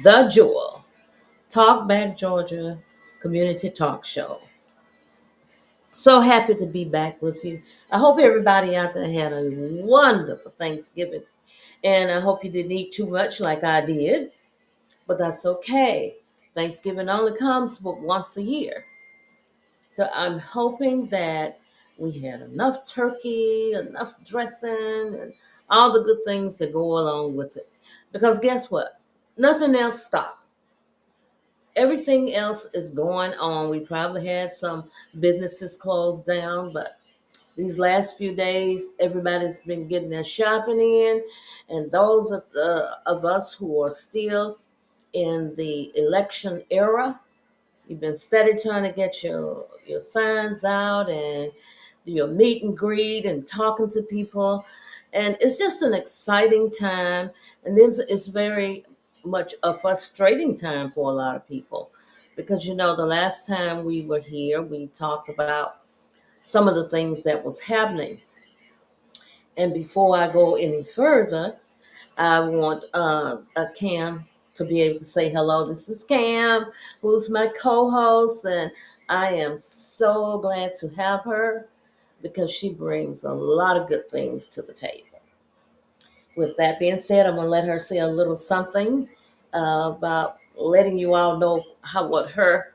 The Jewel, Talk Back Georgia Community Talk Show. So happy to be back with you. I hope everybody out there had a wonderful Thanksgiving. And I hope you didn't eat too much like I did, but that's okay. Thanksgiving only comes but once a year. So I'm hoping that we had enough turkey, enough dressing, and all the good things that go along with it. Because guess what? Nothing else stopped. Everything else is going on. We probably had some businesses closed down, but these last few days, everybody's been getting their shopping in. And those of us who are still in the election era, you've been steady trying to get your signs out and your meet and greet and talking to people. And it's just an exciting time. And then it's very much a frustrating time for a lot of people. Because, the last time we were here, we talked about some of the things that was happening. And before I go any further, I want Cam to be able to say hello. This is Cam, who's my co-host, and I am so glad to have her because she brings a lot of good things to the table. With that being said, I'm gonna let her say a little something about letting you all know how what her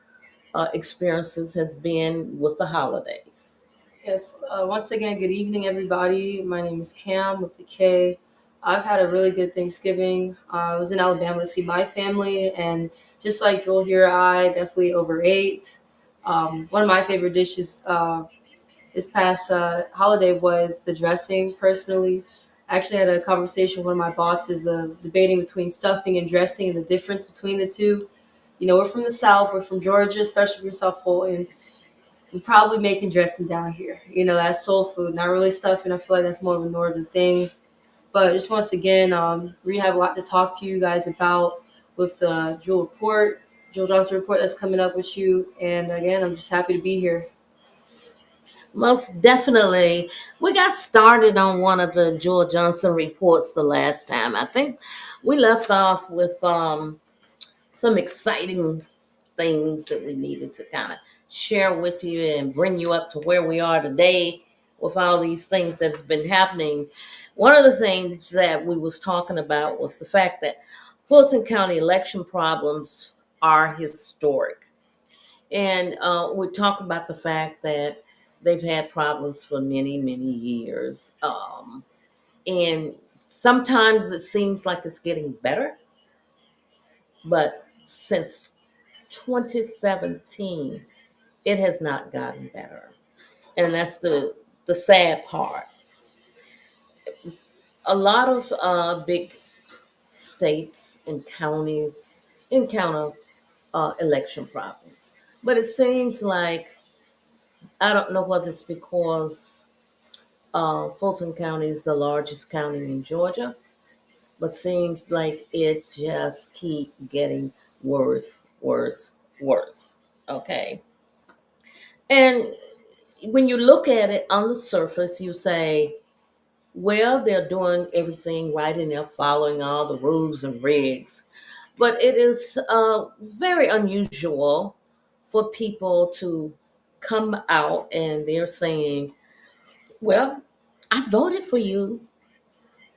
experiences has been with the holidays. Yes, once again, good evening, everybody. My name is Cam with the K. I've had a really good Thanksgiving. I was in Alabama to see my family, and just like Joel here, I definitely overate. One of my favorite dishes this past holiday was the dressing, personally. I actually had a conversation with one of my bosses debating between stuffing and dressing and the difference between the two. We're from the South, we're from Georgia, especially from South Fulton. We're probably making dressing down here. That's soul food, not really stuffing. I feel like that's more of a northern thing. But just once again, we have a lot to talk to you guys about with the Jewel Johnson report that's coming up with you. And again, I'm just happy to be here. Most definitely. We got started on one of the Joel Johnson reports the last time. I think we left off with some exciting things that we needed to kind of share with you and bring you up to where we are today with all these things that's been happening. One of the things that we was talking about was the fact that Fulton County election problems are historic. And we talk about the fact that they've had problems for many, many years. And sometimes it seems like it's getting better, but since 2017, it has not gotten better. And that's the sad part. A lot of big states and counties encounter election problems. But it seems like, I don't know whether it's because Fulton County is the largest county in Georgia, but seems like it just keep getting worse, worse, worse. Okay. And when you look at it on the surface, you say, well, they're doing everything right and they're following all the rules and regs. But it is very unusual for people to come out and they're saying, well, I voted for you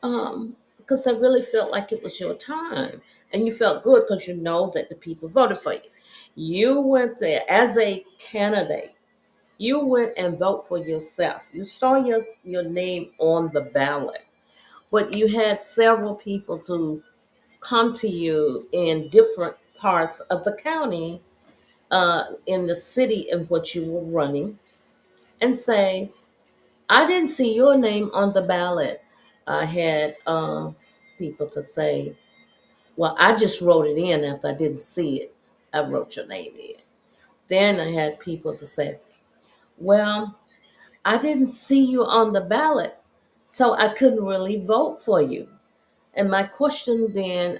because I really felt like it was your time. And you felt good because you know that the people voted for you. You went there as a candidate. You went and vote for yourself. You saw your name on the ballot, but you had several people to come to you in different parts of the county, in the city in which you were running, and say, I didn't see your name on the ballot. I had people to say, well, I just wrote it in after I didn't see it. I wrote your name in. Then I had people to say, well, I didn't see you on the ballot, so I couldn't really vote for you. And my question then,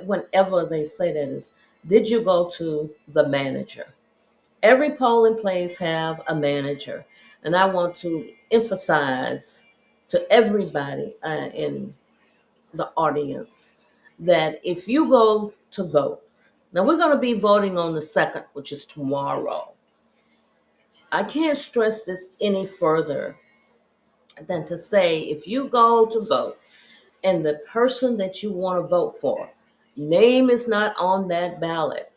whenever they say that, is, did you go to the manager? Every polling place have a manager, and I want to emphasize to everybody in the audience that if you go to vote. Now we're going to be voting on the second, which is tomorrow. I can't stress this any further than to say if you go to vote and the person that you want to vote for name is not on that ballot,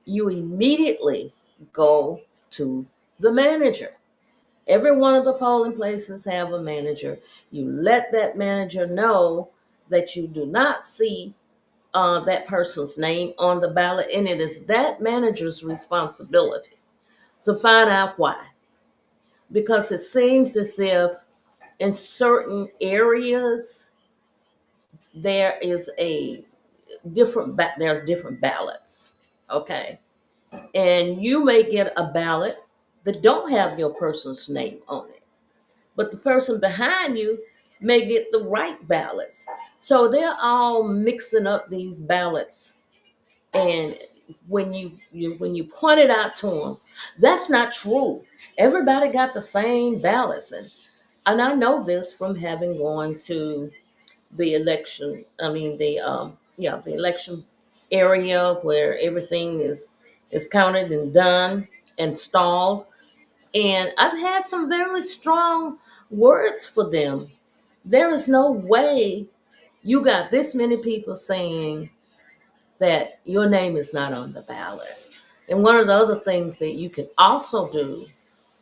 you immediately go to the manager. Every one of the polling places have a manager. You let that manager know that you do not see that person's name on the ballot, and it is that manager's responsibility to find out why. Because it seems as if in certain areas there is a there's different ballots, okay, and you may get a ballot that don't have your person's name on it, but the person behind you may get the right ballots. So they're all mixing up these ballots, and when you point it out to them, that's not true. Everybody got the same ballots, and I know this from having gone to the election. I mean the election area where everything is counted and done and stalled. And I've had some very strong words for them. There is no way you got this many people saying that your name is not on the ballot. And one of the other things that you can also do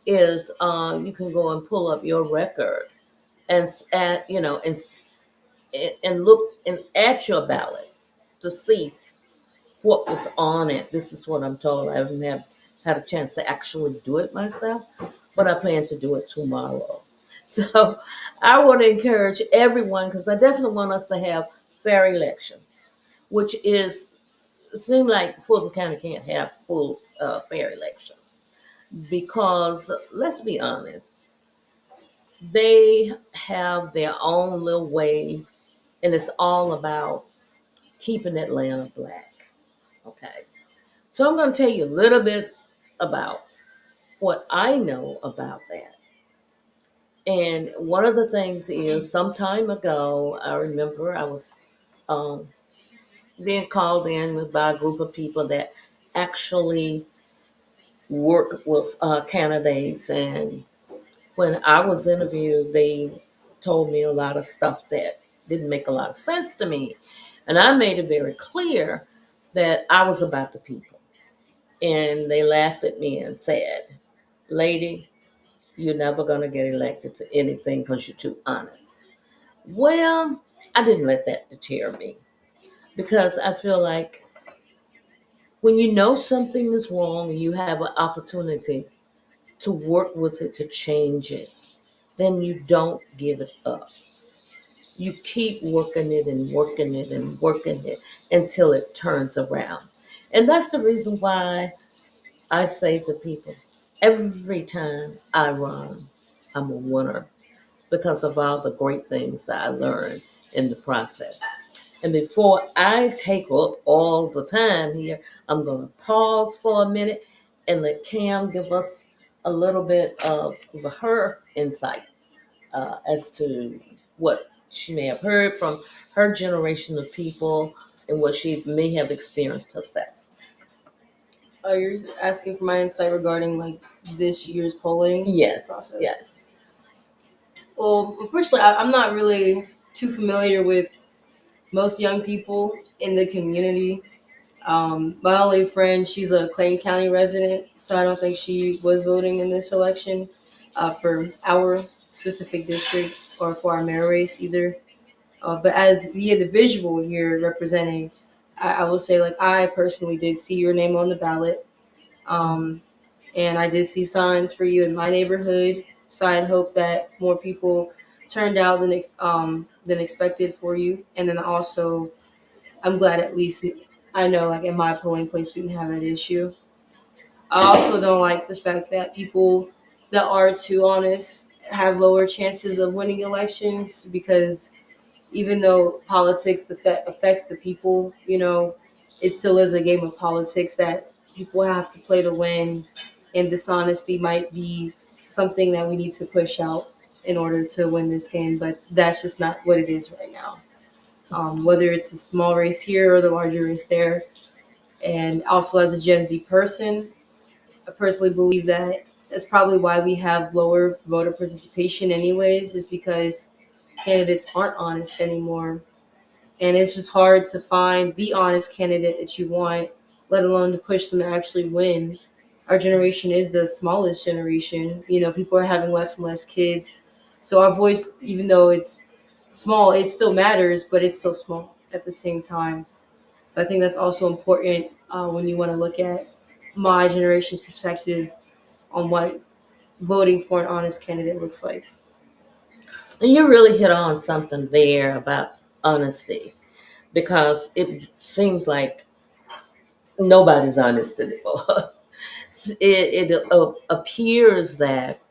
is you can go and pull up your record and at and look and at your ballot to see what was on it. This is what I'm told. I haven't had a chance to actually do it myself, but I plan to do it tomorrow. So I want to encourage everyone, because I definitely want us to have fair elections, which is seem like Fulton County can't have full fair elections because let's be honest, they have their own little way, and it's all about keeping Atlanta black. Okay, so I'm going to tell you a little bit about what I know about that. And one of the things is, some time ago, I remember I was um, being called in by a group of people that actually work with candidates. And when I was interviewed, they told me a lot of stuff that didn't make a lot of sense to me. And I made it very clear that I was about the people. And they laughed at me and said, "Lady, you're never going to get elected to anything because you're too honest." Well, I didn't let that deter me, because I feel like when you know something is wrong and you have an opportunity to work with it to change it, then you don't give it up. You keep working it and working it and working it until it turns around. And that's the reason why I say to people, every time I run, I'm a winner because of all the great things that I learned in the process. And before I take up all the time here, I'm going to pause for a minute and let Cam give us a little bit of her insight as to what she may have heard from her generation of people and what she may have experienced herself. You're asking for my insight regarding like this year's polling Yes, process. yes. Well, unfortunately, I'm not really too familiar with most young people in the community. My only friend, she's a Clayton County resident, so I don't think she was voting in this election for our specific district or for our mayor race either. But as the individual here representing, I will say, like, I personally did see your name on the ballot. Um, and I did see signs for you in my neighborhood. So I'd hope that more people turned out than expected for you. And then also, I'm glad at least I know, like, in my polling place we didn't have that issue. I also don't like the fact that people that are too honest have lower chances of winning elections, because even though politics affect the people, it still is a game of politics that people have to play to win, and dishonesty might be something that we need to push out in order to win this game. But that's just not what it is right now. Whether it's a small race here or the larger race there, And also, as a Gen Z person, I personally believe that that's probably why we have lower voter participation, anyways, is because candidates aren't honest anymore. And it's just hard to find the honest candidate that you want, let alone to push them to actually win. Our generation is the smallest generation. You know, people are having less and less kids. So our voice, even though it's small, it still matters, but it's so small at the same time. So I think that's also important when you want to look at my generation's perspective on what voting for an honest candidate looks like. And you really hit on something there about honesty, because it seems like nobody's honest anymore. It appears that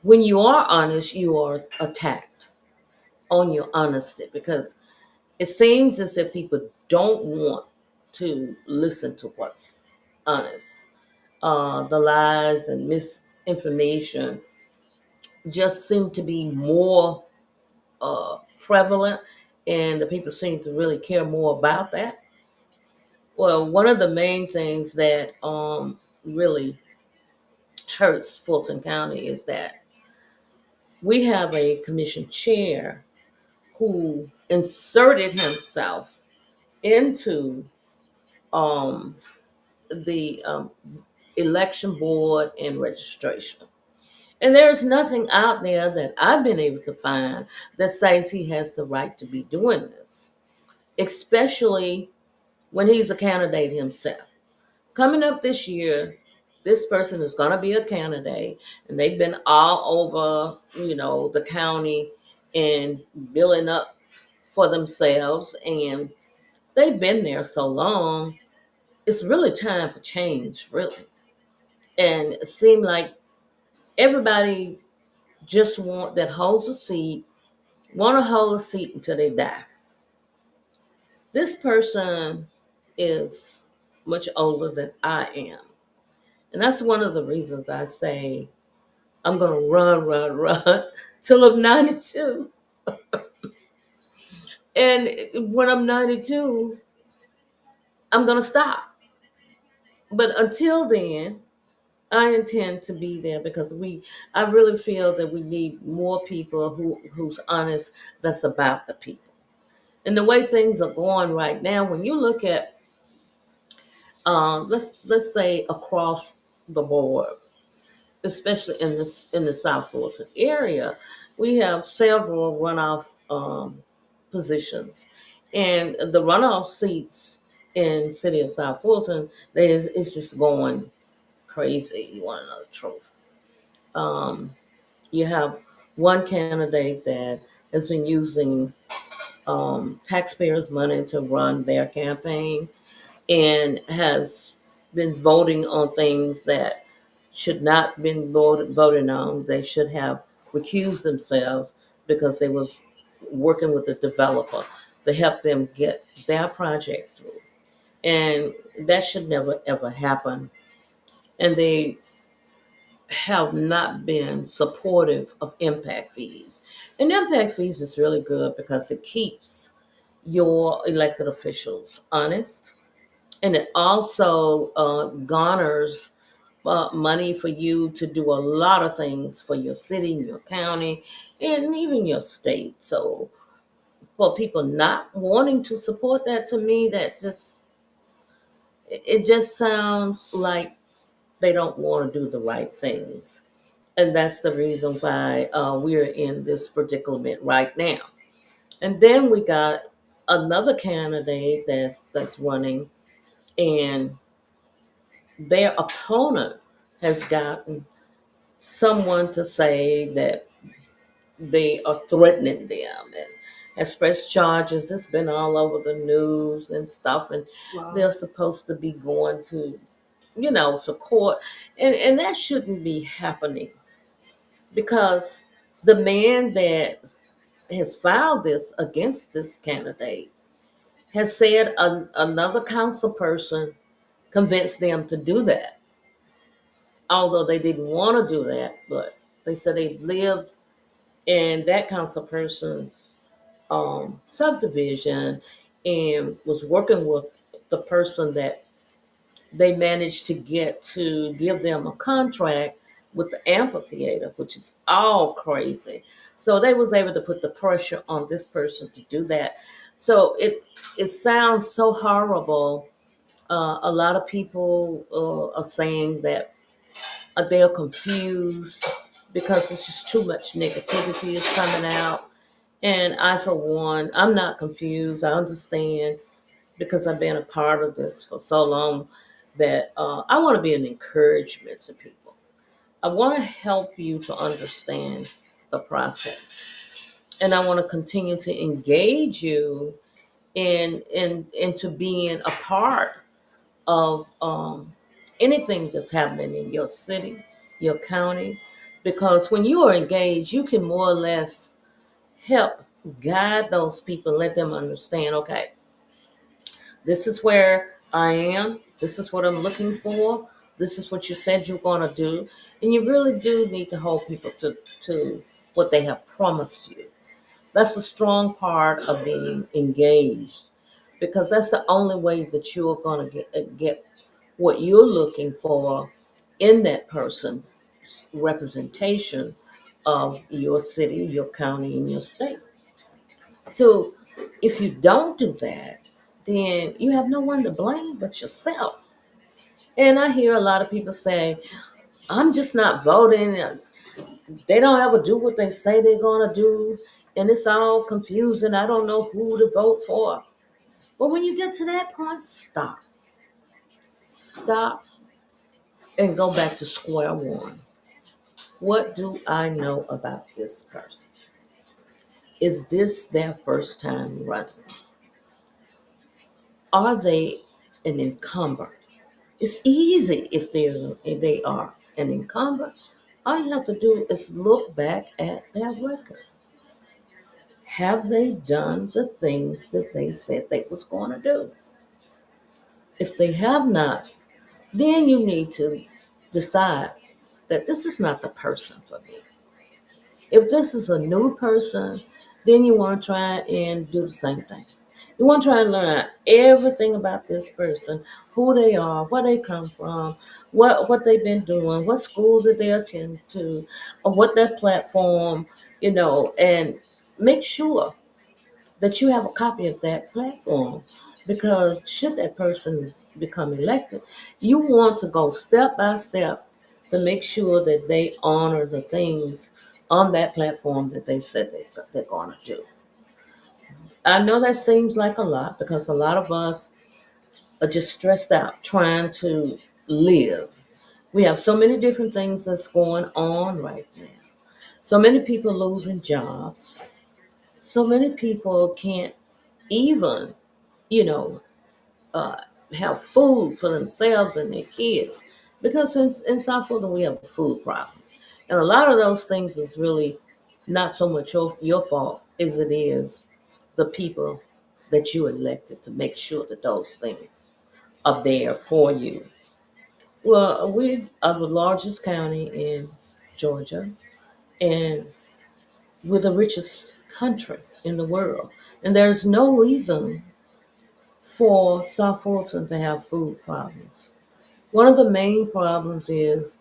when you are honest, you are attacked on your honesty, because it seems as if people don't want to listen to what's honest. The lies and misinformation just seem to be more prevalent, and the people seem to really care more about that. Well, one of the main things that really hurts Fulton County is that we have a commission chair who inserted himself into um, the election board and registration. And there's nothing out there that I've been able to find that says he has the right to be doing this, especially when he's a candidate himself. Coming up this year, this person is going to be a candidate, and they've been all over, the county and billing up for themselves, and they've been there so long. It's really time for change, really. And it seemed like everybody just that holds a seat, want to hold a seat until they die. This person is much older than I am. And that's one of the reasons I say I'm going to run, run, run till I'm 92. And when I'm 92, I'm going to stop. But until then, I intend to be there, because I really feel that we need more people who's honest, that's about the people. And the way things are going right now, when you look at, let's say across the board, especially in the South Fulton area, we have several runoff positions, and the runoff seats in city of South Fulton, it's just going crazy. You want to know the truth? Um, you have one candidate that has been using taxpayers' money to run their campaign, and has been voting on things that should not been voting on. They should have recused themselves, because they was working with the developer to help them get their project through. And that should never ever happen. And they have not been supportive of impact fees. And impact fees is really good because it keeps your elected officials honest, and it also garners money for you to do a lot of things for your city, your county, and even your state. So for people not wanting to support that, to me, that just it just sounds like they don't want to do the right things. And that's the reason why we're in this predicament right now. And then we got another candidate that's running, and their opponent has gotten someone to say that they are threatening them and has pressed charges. It's been all over the news and stuff, and Wow. they're supposed to be going to court, and that shouldn't be happening, because the man that has filed this against this candidate has said another council person convinced them to do that, although they didn't want to do that. But they said they lived in that council person's subdivision, and was working with the person that they managed to give them a contract with the amphitheater, which is all crazy. So they was able to put the pressure on this person to do that. So it sounds so horrible. A lot of people are saying that they're confused because it's just too much negativity is coming out. And I, for one, I'm not confused. I understand because I've been a part of this for so long that I want to be an encouragement to people. I want to help you to understand the process, and I want to continue to engage you into being a part of anything that's happening in your city, your county, because when you are engaged, you can more or less help guide those people, let them understand, okay, this is where I am. This is what I'm looking for. This is what you said you're going to do. And you really do need to hold people to what they have promised you. That's a strong part of being engaged because that's the only way that you're going to get what you're looking for in that person's representation of your city, your county, and your state. So if you don't do that, then you have no one to blame but yourself. And I hear a lot of people say, I'm just not voting. They don't ever do what they say they're going to do. And it's all confusing. I don't know who to vote for. But when you get to that point, stop. Stop and go back to square one. What do I know about this person? Is this their first time running? Are they an incumbent? It's easy if they are an incumbent. All you have to do is look back at their record. Have they done the things that they said they was going to do? If they have not, then you need to decide that this is not the person for me. If this is a new person, then you want to try and do the same thing. You want to try and learn everything about this person, who they are, where they come from, what they've been doing, what school did they attend to, or what their platform, and make sure that you have a copy of that platform because should that person become elected, you want to go step by step to make sure that they honor the things on that platform that they said they're going to do. I know that seems like a lot because a lot of us are just stressed out trying to live. We have so many different things that's going on right now. So many people losing jobs. So many people can't even, you know, uh, have food for themselves and their kids. Because in South Florida, we have a food problem. And a lot of those things is really not so much your fault as it is the people that you elected to make sure that those things are there for you. Well, we are the largest county in Georgia, and we're the richest country in the world. And there's no reason for South Fulton to have food problems. One of the main problems is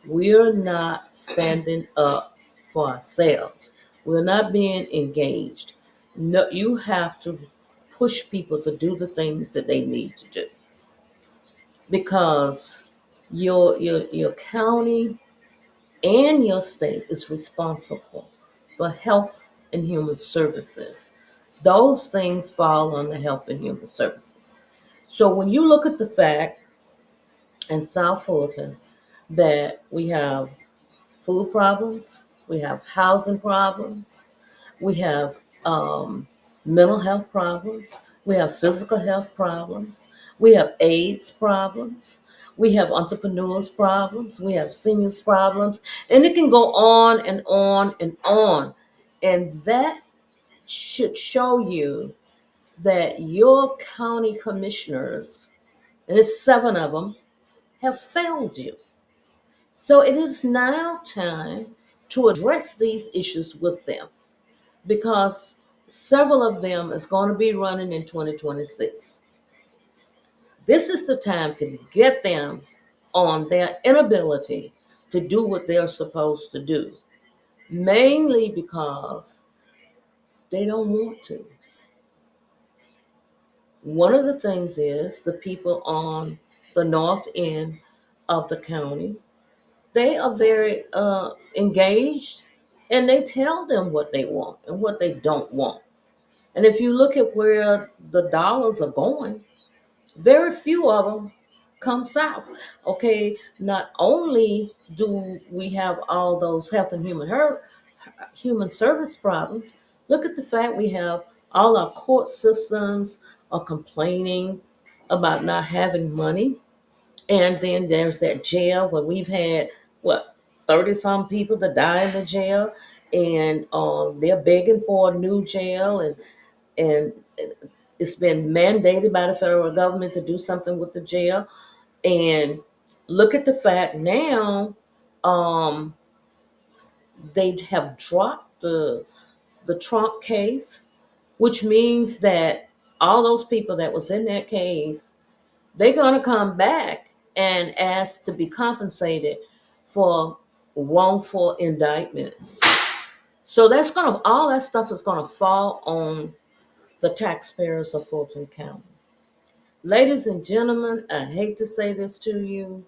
we're not standing up for ourselves. We're not being engaged. No, you have to push people to do the things that they need to do because your county and your state is responsible for health and human services. Those things fall under health and human services. So when you look at the fact in South Fulton that we have food problems, we have housing problems, we have mental health problems, we have physical health problems, we have AIDS problems, we have entrepreneurs problems, we have seniors problems, and it can go on and on and on. And that should show you that your county commissioners, and there's 7 of them, have failed you. So it is now time to address these issues with them because several of them is going to be running in 2026. This is the time to get them on their inability to do what they're supposed to do, mainly because they don't want to. One of the things is the people on the north end of the county, they are very engaged, and they tell them what they want and what they don't want. And if you look at where the dollars are going, very few of them come south. Okay, not only do we have all those health and human service problems, look at the fact we have all our court systems are complaining about not having money. And then there's that jail where we've had, what, 30 some people that die in the jail, and they're begging for a new jail, and it's been mandated by the federal government to do something with the jail. And look at the fact now, um, they have dropped the Trump case, which means that all those people that was in that case, they're gonna come back and ask to be compensated for wrongful indictments. So that's gonna all that stuff is gonna fall on the taxpayers of Fulton County. Ladies and gentlemen, I hate to say this to you,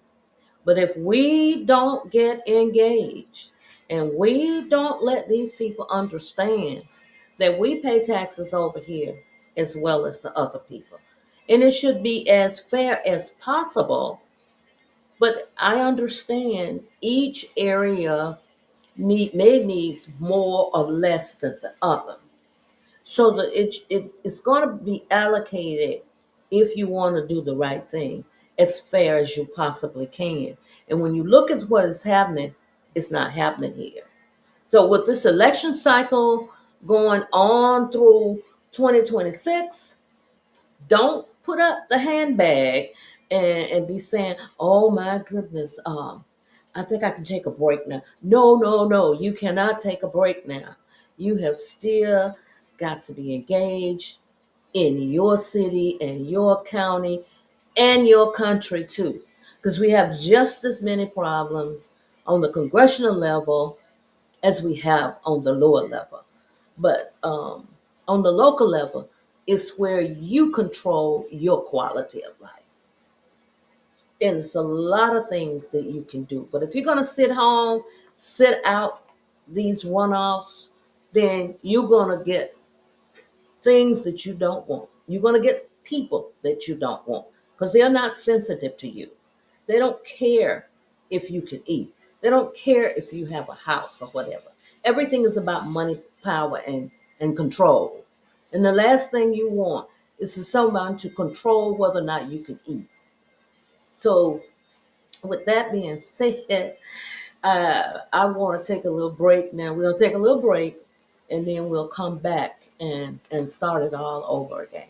but if we don't get engaged and we don't let these people understand that we pay taxes over here as well as the other people, and it should be as fair as possible, but I understand each area needs more or less than the other. So that it's going to be allocated if you want to do the right thing as fair as you possibly can. And when you look at what is happening, it's not happening here. So with this election cycle going on through 2026, don't put up the handbag and be saying, oh my goodness, I think I can take a break now. No, no, no, you cannot take a break now. You have still got to be engaged in your city and your county and your country too. Because we have just as many problems on the congressional level as we have on the lower level. But on the local level, it's where you control your quality of life. And it's a lot of things that you can do. But if you're going to sit home, sit out these runoffs, then you're going to get things that you don't want. You're going to get people that you don't want because they're not sensitive to you. They don't care if you can eat. They don't care if you have a house or whatever. Everything is about money, power, and control. And the last thing you want is for someone to control whether or not you can eat. So, with that being said, I want to take a little break now. We're going to take a little break and then we'll come back and start it all over again.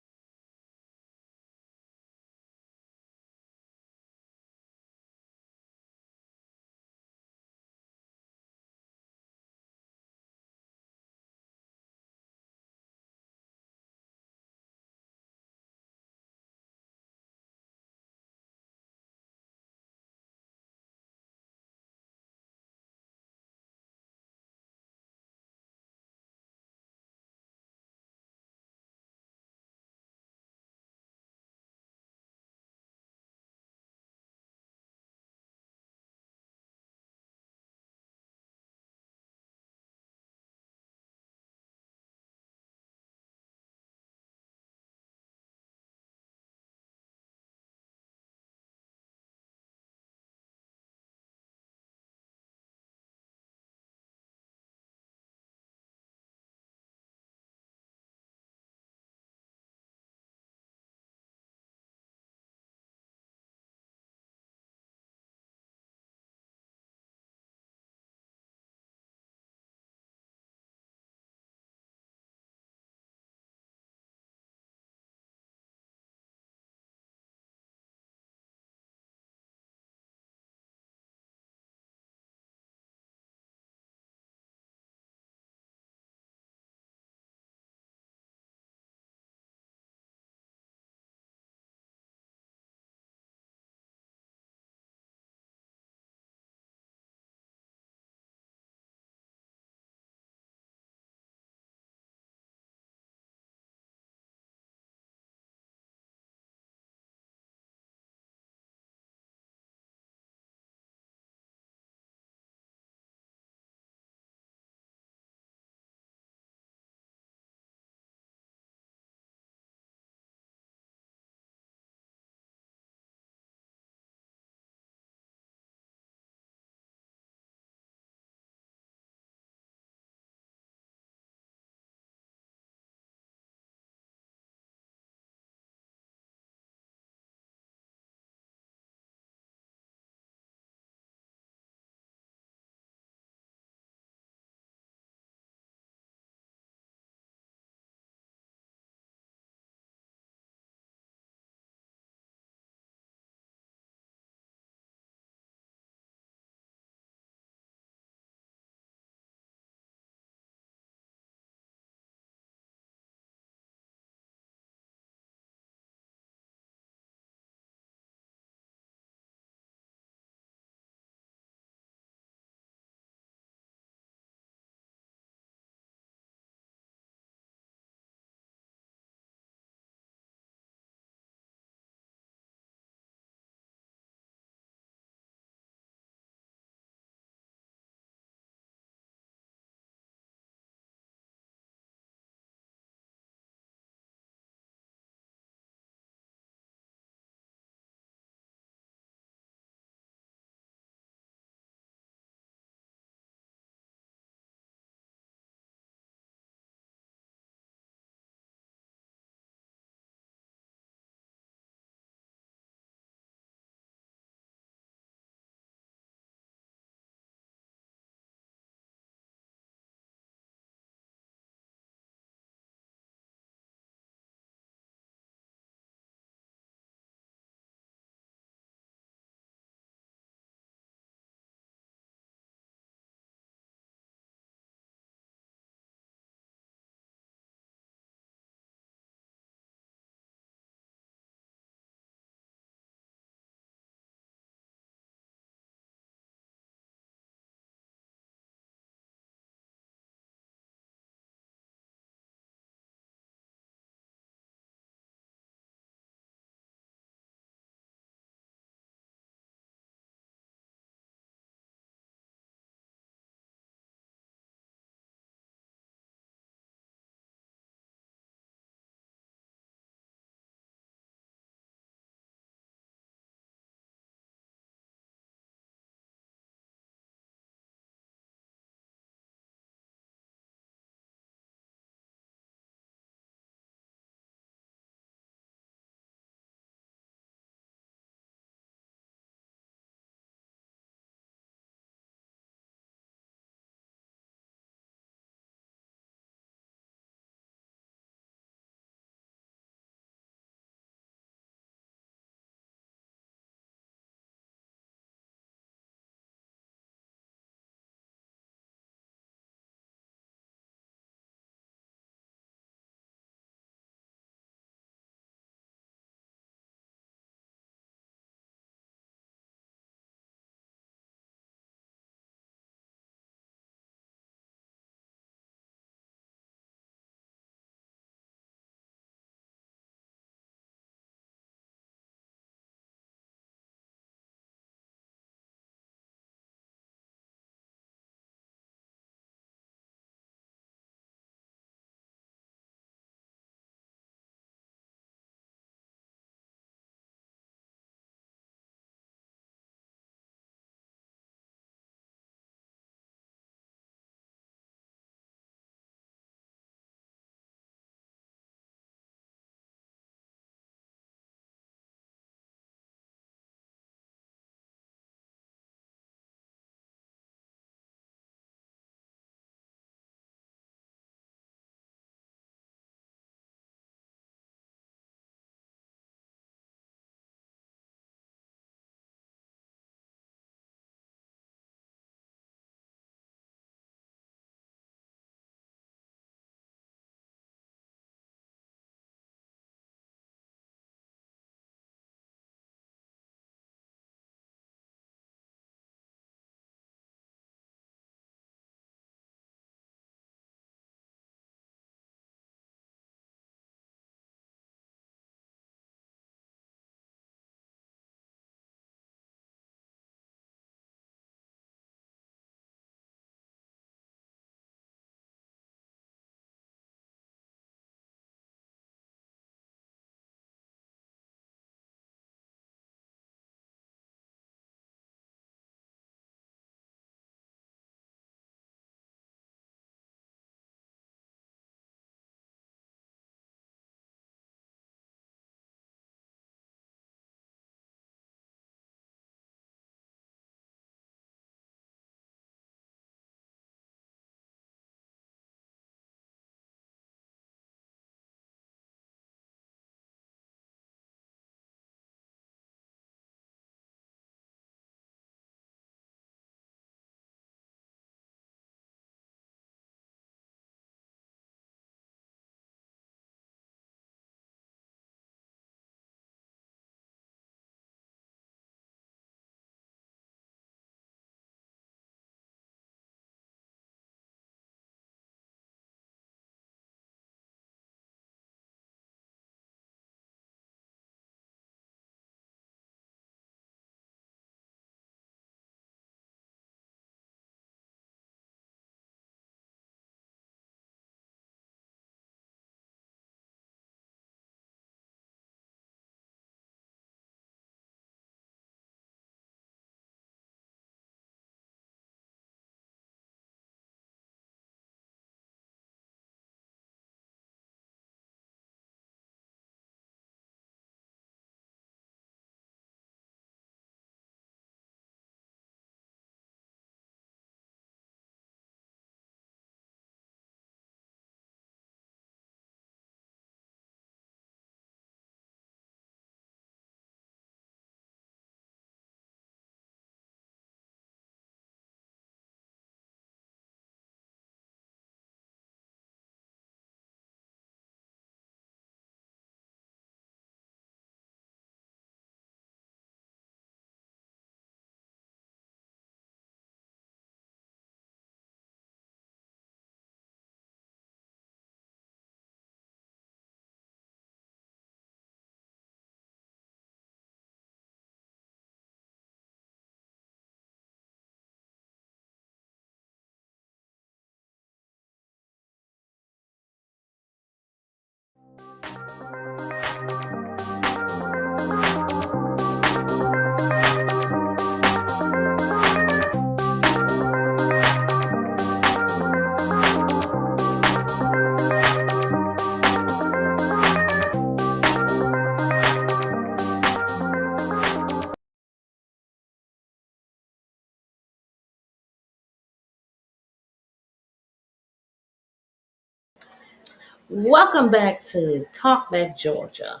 Welcome back to Talk Back Georgia.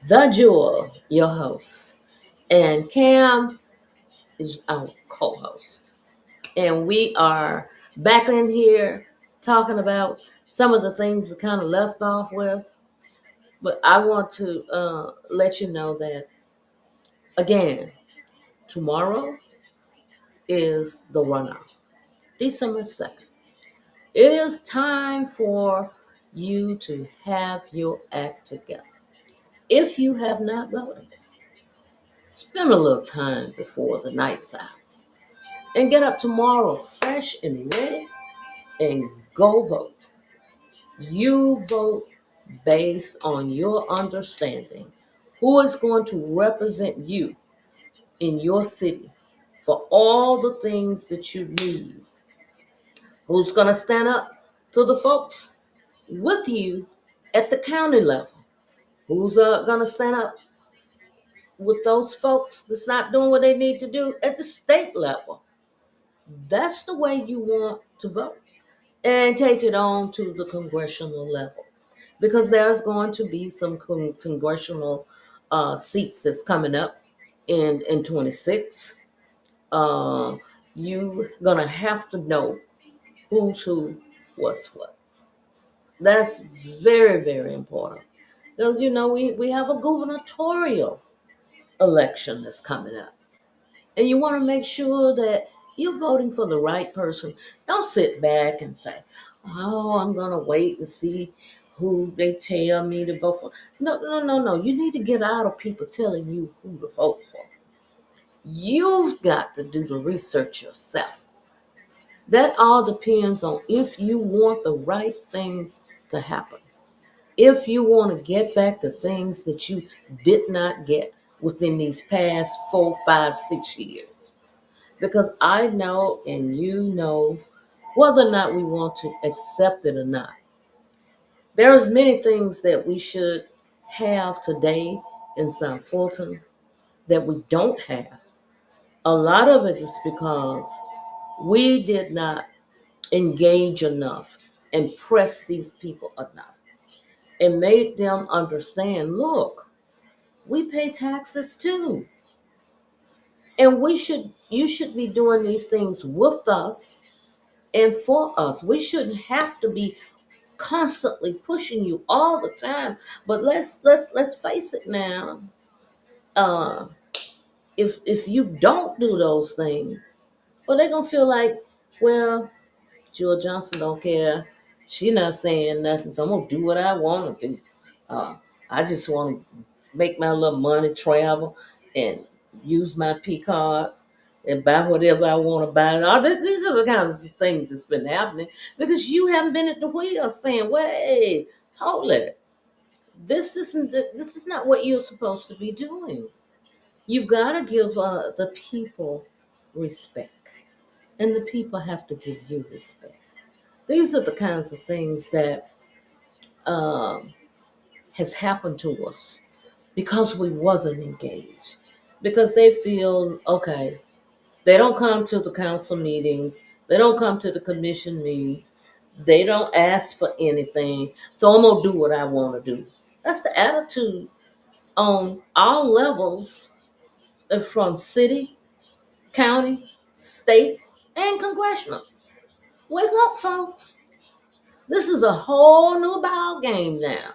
The Jewel, your host. And Cam is our co host. And we are back in here talking about some of the things we kind of left off with. But I want to let you know that, again, tomorrow is the runoff, December 2nd. It is time for you to have your act together. If you have not voted, spend a little time before the night's out and get up tomorrow fresh and ready and go vote. You vote based on your understanding who is going to represent you in your city for all the things that you need. Who's going to stand up to the folks with you at the county level? Who's going to stand up with those folks that's not doing what they need to do at the state level? That's the way you want to vote. And take it on to the congressional level. Because there's going to be some congressional seats that's coming up in 26. Uh, you're going to have to know who's who, what's what. That's very, very important. Because, we have a gubernatorial election that's coming up. And you want to make sure that you're voting for the right person. Don't sit back and say, oh, I'm going to wait and see who they tell me to vote for. No, no, no, no. You need to get out of people telling you who to vote for. You've got to do the research yourself. That all depends on if you want the right things to happen. If you want to get back the things that you did not get within these past 4, 5, 6 years. Because I know and you know whether or not we want to accept it or not. There's many things that we should have today in South Fulton that we don't have. A lot of it is because we did not engage enough and press these people enough and made them understand, look, we pay taxes too. And you should be doing these things with us and for us. We shouldn't have to be constantly pushing you all the time. But let's face it now. Uh, if you don't do those things, well, they're gonna feel like, well, Jill Johnson don't care. She not saying nothing, so I'm gonna do what I want to do. I just want to make my little money, travel, and use my P cards and buy whatever I want to buy. These are the kinds of things that's been happening because you haven't been at the wheel saying, "Wait, hold it. This is not what you're supposed to be doing. You've got to give the people respect, and the people have to give you respect." These are the kinds of things that um, has happened to us because we wasn't engaged. Because they feel, okay, they don't come to the council meetings, they don't come to the commission meetings, they don't ask for anything, so I'm gonna do what I want to do. That's the attitude on all levels, from city, county, state, and congressional. Wake up, folks. This is a whole new ball game now.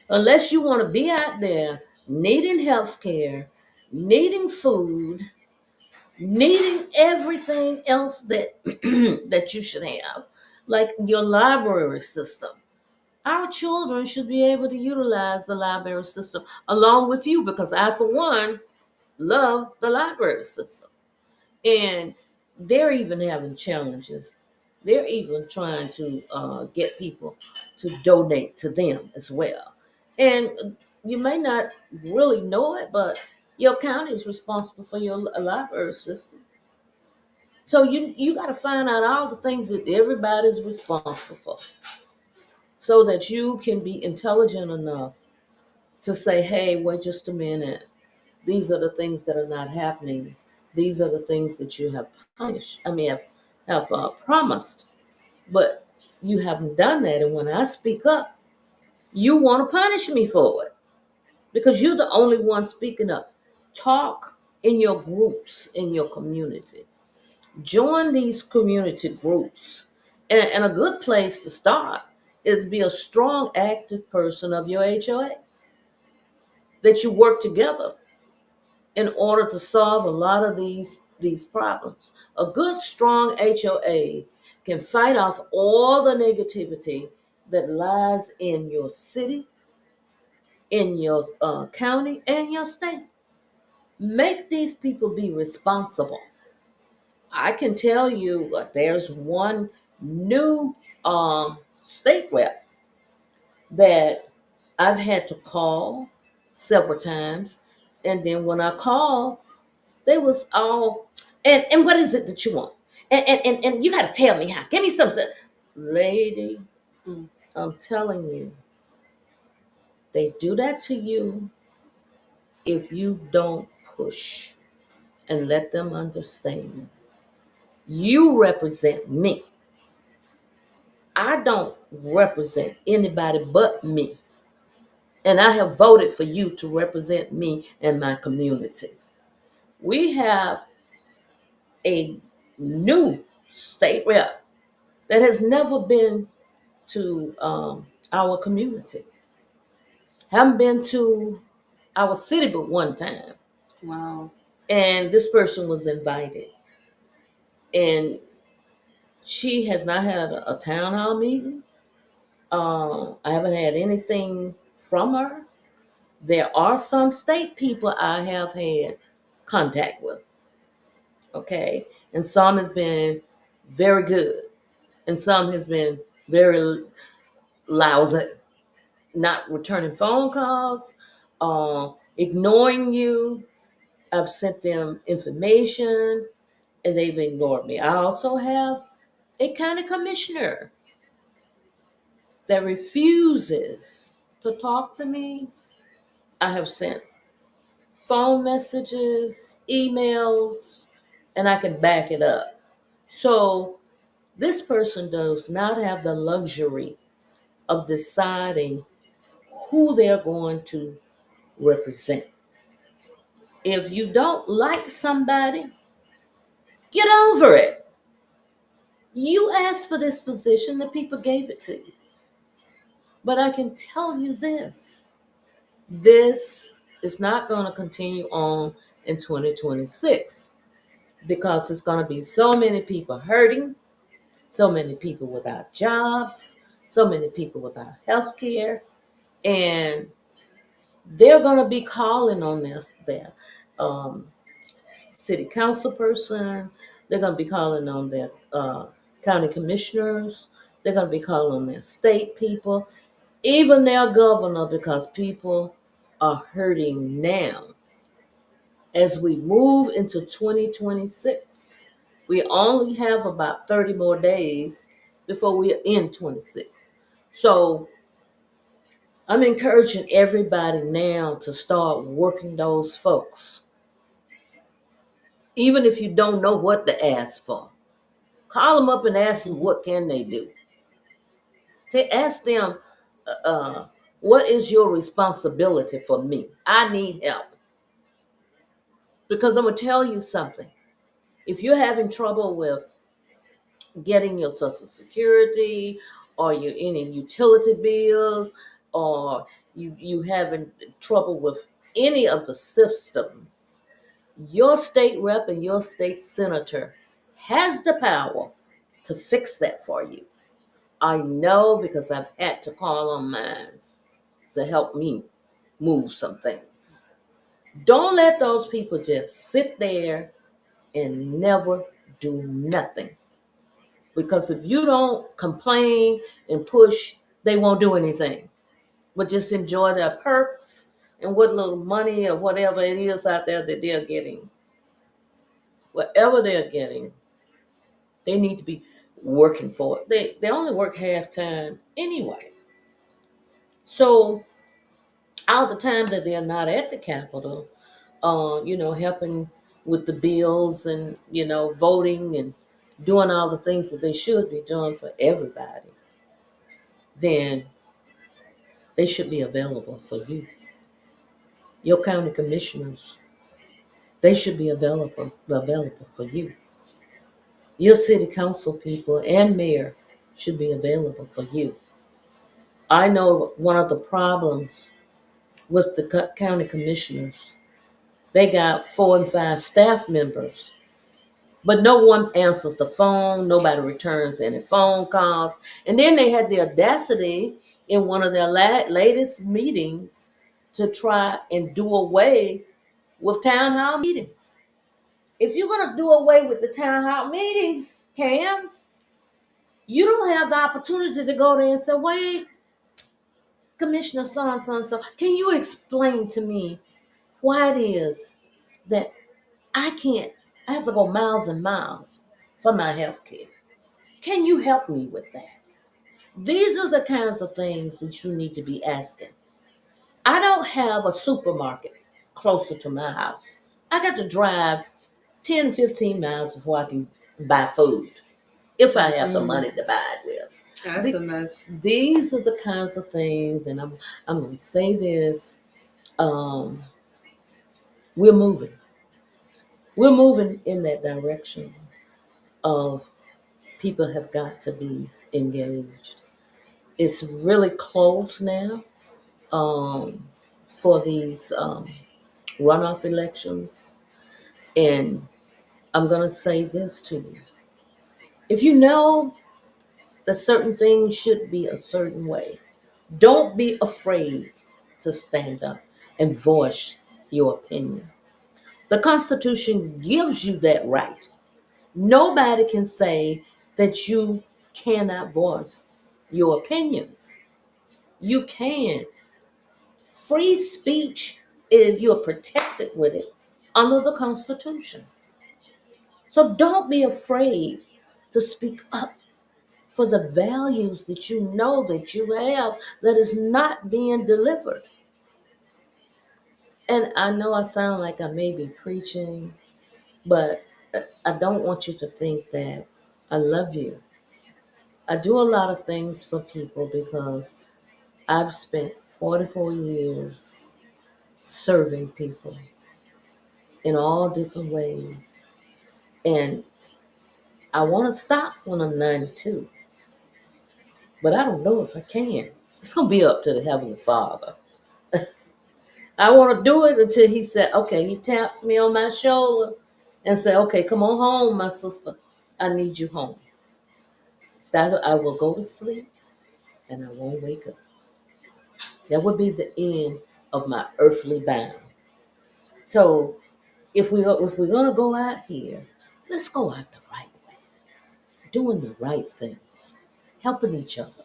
Unless you want to be out there needing health care, needing food, needing everything else that that you should have, like your library system. Our children should be able to utilize the library system along with you because I, for one, love the library system. And they're even having challenges They're even trying to get people to donate to them as well. And you may not really know it, but your county is responsible for your library system. So you got to find out all the things that everybody's responsible for, so that you can be intelligent enough to say, "Hey, wait just a minute. These are the things that are not happening. These are the things that you have punished. I mean, have promised, but you haven't done that. And when I speak up, you want to punish me for it because you're the only one speaking up. Talk in your groups, in your community. Join these community groups. And a good place to start is be a strong, active person of your HOA, that you work together in order to solve a lot of these problems. A good, strong HOA can fight off all the negativity that lies in your city, in your county, and your state. Make these people be responsible. I can tell you there's one new state rep that I've had to call several times. And then when I call, they was all, and what is it that you want? And you got to tell me how. Give me something. Lady, Mm. I'm telling you, they do that to you if you don't push and let them understand. You represent me. I don't represent anybody but me. And I have voted for you to represent me and my community. We have a new state rep that has never been to our community. Haven't been to our city but one time. Wow. And this person was invited. And she has not had a town hall meeting. I haven't had anything from her. There are some state people I have had contact with, okay? And some has been very good, and some has been very lousy, not returning phone calls, ignoring you. I've sent them information and they've ignored me. I also have a county commissioner that refuses to talk to me. I have sent phone messages, emails, and I can back it up. So this person does not have the luxury of deciding who they're going to represent. If you don't like somebody, get over it. You asked for this position, the people gave it to you. But I can tell you this is not going to continue on in 2026 because it's going to be so many people hurting, so many people without jobs, so many people without health care, and they're going to be calling on their um, city council person. They're going to be calling on their county commissioners. They're going to be calling on their state people, even their governor, because people are hurting now. As we move into 2026, we only have about 30 more days before we're in 26. So I'm encouraging everybody now to start working those folks. Even if you don't know what to ask for, call them up and ask them what can they do. To ask them, what is your responsibility for me? I need help. Because I'm gonna tell you something. If you're having trouble with getting your social security or your any utility bills, or you having trouble with any of the systems, your state rep and your state senator has the power to fix that for you. I know because I've had to call on mine to help me move some things. Don't let those people just sit there and never do nothing. Because if you don't complain and push, they won't do anything but just enjoy their perks and what little money or whatever it is out there that they're getting. Whatever they're getting, they need to be working for it. They only work half time anyway. So all the time that they're not at the Capitol, helping with the bills and, voting and doing all the things that they should be doing for everybody, then they should be available for you. Your county commissioners, they should be available for you. Your city council people and mayor should be available for you. I know one of the problems with the county commissioners, they got 4 and 5 staff members, but no one answers the phone. Nobody returns any phone calls. And then they had the audacity in one of their latest meetings to try and do away with town hall meetings. If you're going to do away with the town hall meetings, Cam, you don't have the opportunity to go there and say, wait, Commissioner so and so and so, can you explain to me why it is that I can't, I have to go miles and miles for my health care? Can you help me with that? These are the kinds of things that you need to be asking. I don't have a supermarket closer to my house. I got to drive 10, 15 miles before I can buy food, if I have the Mm-mm. money to buy it with. That's a mess. These are the kinds of things, and I'm going to say this: um, we're moving. We're moving in that direction of people have got to be engaged. It's really close now for these runoff elections, and I'm going to say this to you: if you know that certain things should be a certain way, don't be afraid to stand up and voice your opinion. The Constitution gives you that right. Nobody can say that you cannot voice your opinions. You can. Free speech is, you're protected with it under the Constitution. So don't be afraid to speak up for the values that you know that you have that is not being delivered. And I know I sound like I may be preaching, but I don't want you to think that I love you. I do a lot of things for people because I've spent 44 years serving people in all different ways. And I want to stop when I'm 92, but I don't know if I can. It's going to be up to the Heavenly Father. I want to do it until He said, okay, He taps me on my shoulder and say, okay, come on home, my sister. I need you home. That's I will go to sleep and I won't wake up. That would be the end of my earthly bound. So if we're gonna go out here, let's go out the right way, doing the right things, helping each other.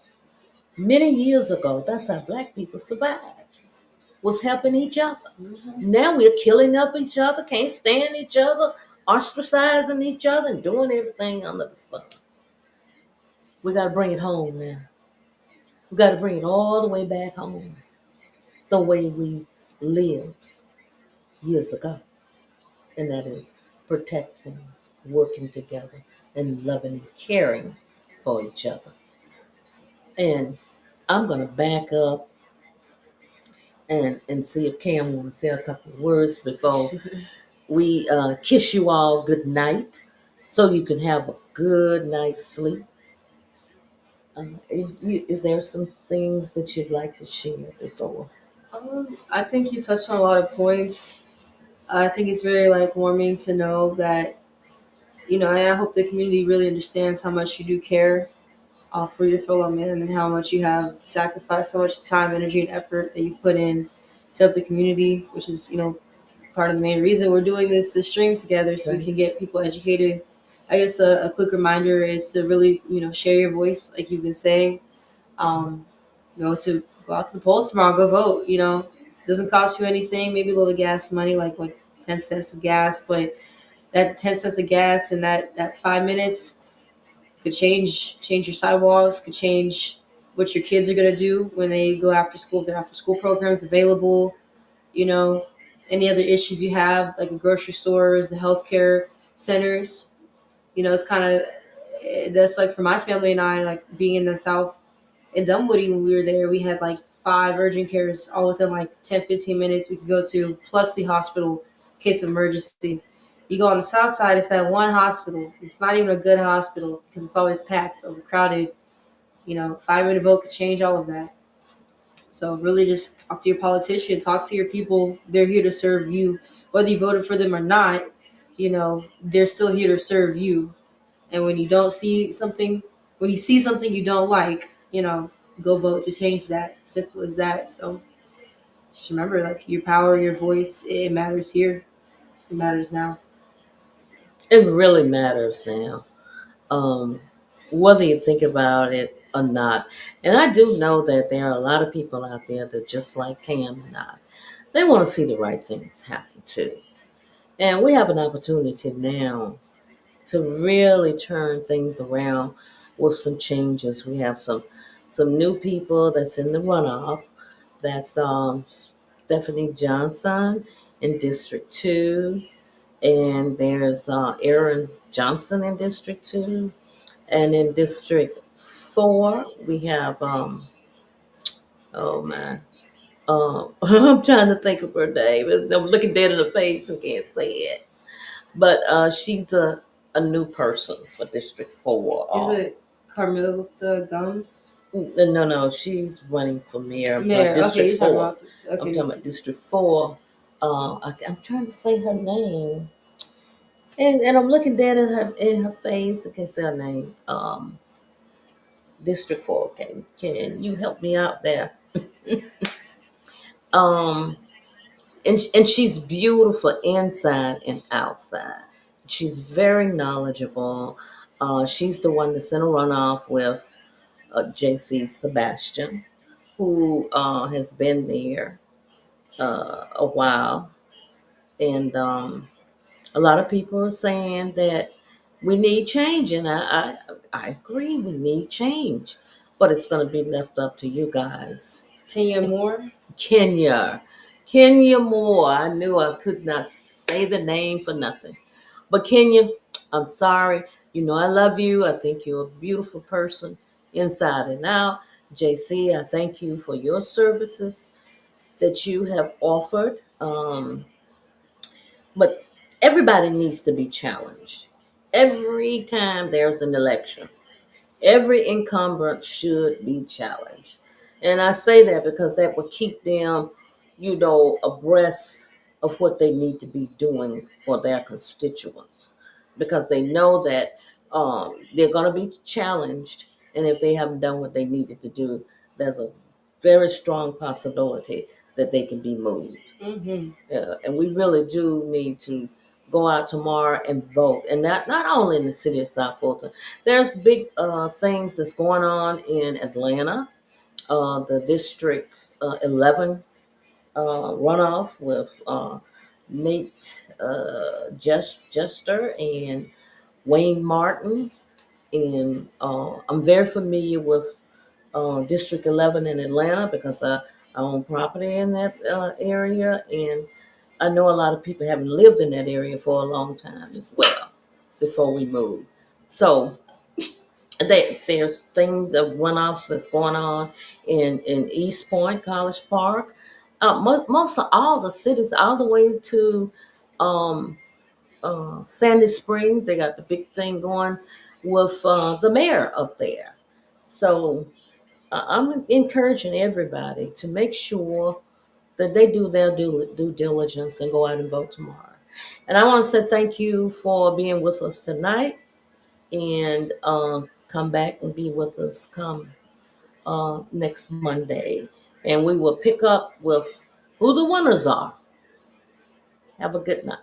Many years ago, that's how Black people survived, was helping each other. Now we're killing up each other, can't stand each other, ostracizing each other, and doing everything under the sun. We got to bring it home now. We got to bring it all the way back home, the way we lived years ago. And that is protecting, working together, and loving and caring for each other. And I'm going to back up and see if Cam want to say a couple of words before we kiss you all good night so you can have a good night's sleep. Is there some things that you'd like to share before? I think you touched on a lot of points. I think it's very like warming to know that and I hope the community really understands how much you do care for your fellow man and how much you have sacrificed so much time, energy, and effort that you've put in to help the community, which is part of the main reason we're doing this stream together so we Right. can get people educated I guess a quick reminder is to really, share your voice, like you've been saying. Um, to go out to the polls tomorrow, go vote. Doesn't cost you anything. Maybe a little gas money, like what 10 cents of gas, but that 10 cents of gas and that 5 minutes could change your sidewalks, could change what your kids are gonna do when they go after school, if their after school programs available, you know, any other issues you have, like the grocery stores, the healthcare centers. It's kind of that's like for my family and I, like being in the South in Dunwoody when we were there, we had like five urgent cares all within like 10-15 minutes we could go to, plus the hospital in case of emergency. You go on the South Side, it's that one hospital. It's not even a good hospital because it's always packed, overcrowded. 5 minute vote could change all of that. So really just talk to your politician, talk to your people. They're here to serve you. Whether you voted for them or not, they're still here to serve you. And when you see something you don't like, go vote to change that. Simple as that. So just remember, like your power, your voice, it matters here. It matters now. It really matters now, um, whether you think about it or not. And I do know that there are a lot of people out there that just like Cam and I, they want to see the right things happen too. And we have an opportunity now to really turn things around with some changes. We have some new people that's in the runoff. That's Stephanie Johnson in District 2, and there's Aaron Johnson in District 2, and in District 4 we have oh man, I'm trying to think of her name. I'm looking dead in the face and can't say it. But she's a new person for District 4. Is it Carmelita Gums? No, no, she's running for mayor, but Mayor. Okay, District you're talking 4. about. I'm Okay. talking about District 4. I'm trying to say her name. And I'm looking dead in her face. I can't say her name. District 4. Can you help me out there? Um, and she's beautiful inside and outside. She's very knowledgeable. She's the one that's in a runoff with JC Sebastian, who has been there a while. And a lot of people are saying that we need change. And I agree, we need change. But it's going to be left up to you guys. Kenya Moore. Kenya. Kenya Moore. I knew I could not say the name for nothing. But Kenya, I'm sorry. You know I love you. I think you're a beautiful person inside and out. JC, I thank you for your services that you have offered. But everybody needs to be challenged. Every time there's an election, every incumbent should be challenged. And I say that because that will keep them, abreast of what they need to be doing for their constituents. Because they know that they're going to be challenged. And if they haven't done what they needed to do, there's a very strong possibility that they can be moved. Mm-hmm. And we really do need to go out tomorrow and vote, and not only in the city of South Fulton. There's big things that's going on in Atlanta. The District 11 runoff with Nate Jester and Wayne Martin, and I'm very familiar with District 11 in Atlanta because I own property in that area, and I know a lot of people haven't lived in that area for a long time as well before we moved. So there's things of runoffs that's going on in East Point, College Park, most of all the cities, all the way to um, Sandy Springs. They got the big thing going with the mayor up there. So I'm encouraging everybody to make sure that they do their due diligence and go out and vote tomorrow. And I want to say thank you for being with us tonight, and come back and be with us come next Monday. And we will pick up with who the winners are. Have a good night.